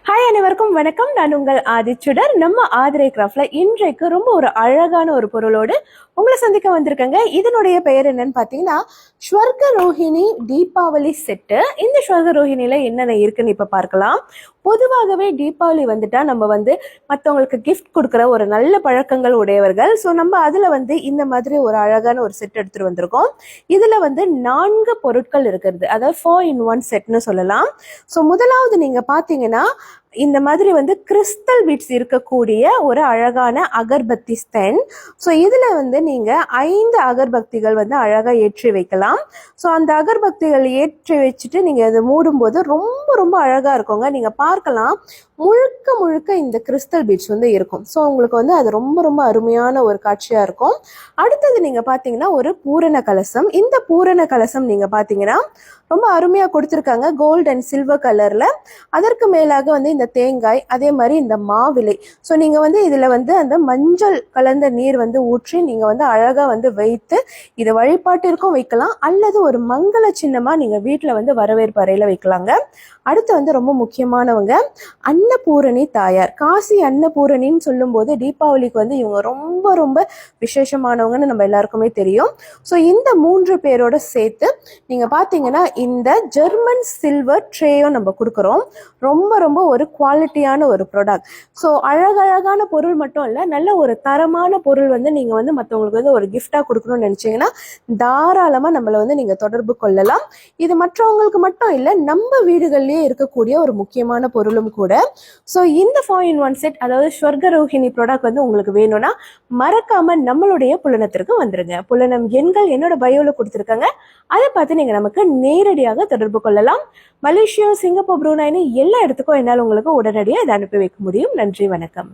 Hi அனைவருக்கும் வணக்கம். நான் உங்கள் ஆதிச்சுடர். நம்ம ஆதிரை கிராஃப்ட்ல இன்றைக்கு ரொம்ப ஒரு அழகான ஒரு பொருளோடு உங்களை சந்திக்க வந்திருக்கேங்க. இதனுடைய பெயர் என்னன்னு பார்த்தீங்கன்னா ஸ்வர்க ரோஹிணி தீபாவளி செட்டு. இந்த ஸ்வர்க ரோஹிணியில என்னென்ன இருக்குன்னு இப்ப பார்க்கலாம். பொதுவாகவே தீபாவளி வந்துட்டா நம்ம மற்றவங்களுக்கு கிஃப்ட் கொடுக்குற ஒரு நல்ல பழக்கங்கள் உடையவர்கள். ஸோ நம்ம அதில் இந்த மாதிரி ஒரு அழகான ஒரு செட் எடுத்துட்டு வந்திருக்கோம். இதில் 4 பொருட்கள் இருக்கிறது, அதாவது 4-in-1 செட்னு சொல்லலாம். ஸோ முதலாவது நீங்கள் பார்த்தீங்கன்னா இந்த மாதிரி கிறிஸ்டல் பீட்ஸ் இருக்கக்கூடிய ஒரு அழகான அகர்பத்தி ஸ்டெண்ட். ஸோ இதில் நீங்கள் 5 அகர்பக்திகள் அழகாக ஏற்றி வைக்கலாம். ஸோ அந்த அகர்பக்திகள் ஏற்றி வச்சுட்டு நீங்கள் அதை மூடும்போது ரொம்ப ரொம்ப அழகாக இருக்குங்க. நீங்கள் பார்க்கலாம், முழுக்க முழுக்க இந்த கிறிஸ்டல் பீட்ஸ் இருக்கும். ஸோ உங்களுக்கு அது ரொம்ப ரொம்ப அருமையான ஒரு காட்சியாக இருக்கும். அடுத்தது நீங்கள் பார்த்தீங்கன்னா ஒரு பூரண கலசம். இந்த பூரண கலசம் நீங்கள் பார்த்தீங்கன்னா ரொம்ப அருமையாக கொடுத்துருக்காங்க, கோல்டு அண்ட் சில்வர் கலரில். அதற்கு மேலாக இந்த தேங்காய், அதே மாதிரி இந்த மாவிலை. ஸோ நீங்கள் இதில் அந்த மஞ்சள் கலந்த நீர் ஊற்றி நீங்கள் அழகாக வைத்து இதை வழிபாட்டிற்கும் வைக்கலாம், அல்லது ஒரு மங்கள சின்னமாக நீங்கள் வீட்டில் வரவேற்பு அறையில் வைக்கலாங்க. அடுத்து ரொம்ப முக்கியமானவங்க அன்னபூரணி தாயார். காசி அன்னபூரணின்னு சொல்லும்போது தீபாவளிக்கு இவங்க ரொம்ப ரொம்ப விசேஷமானவங்கன்னு நம்ம எல்லாருக்குமே தெரியும். ஸோ இந்த 3 பேரோட சேர்த்து நீங்கள் பார்த்தீங்கன்னா இந்த ஜெர்மன் சில்வர் ட்ரேயும் நம்ம கொடுக்குறோம். ரொம்ப ரொம்ப ஒரு குவாலிட்டியான ஒரு ப்ராடக்ட். ஸோ அழகழகான பொருள் மட்டும் இல்லை, நல்ல ஒரு தரமான பொருள் நீங்கள் மற்றவங்களுக்கு ஒரு கிஃப்டாக கொடுக்கணும்னு நினச்சிங்கன்னா தாராளமாக நம்மளை நீங்கள் தொடர்பு கொள்ளலாம். இது மற்றவங்களுக்கு மட்டும் இல்லை, நம்ம வீடுகள்லேயே இருக்கக்கூடிய ஒரு முக்கியமான பொருளும் கூட. ஸோ இந்த 4-in-1 செட், அதாவது ஸ்வர்க ரோஹிணி ப்ராடக்ட் உங்களுக்கு வேணும்னா மறக்காம நம்மளுடைய புலனத்திற்கு வந்துருங்க. புலனம் எண்கள் என்னோட பயோல கொடுத்துருக்காங்க, அதை பார்த்து நீங்கள் நமக்கு நேரடியாக தொடர்பு கொள்ளலாம். மலேசியா, சிங்கப்பூர், புரூனைன்னு எல்லா இடத்துக்கும் என்னால் உங்களுக்கு உடனடியாக இதை அனுப்பி வைக்க முடியும். நன்றி, வணக்கம்.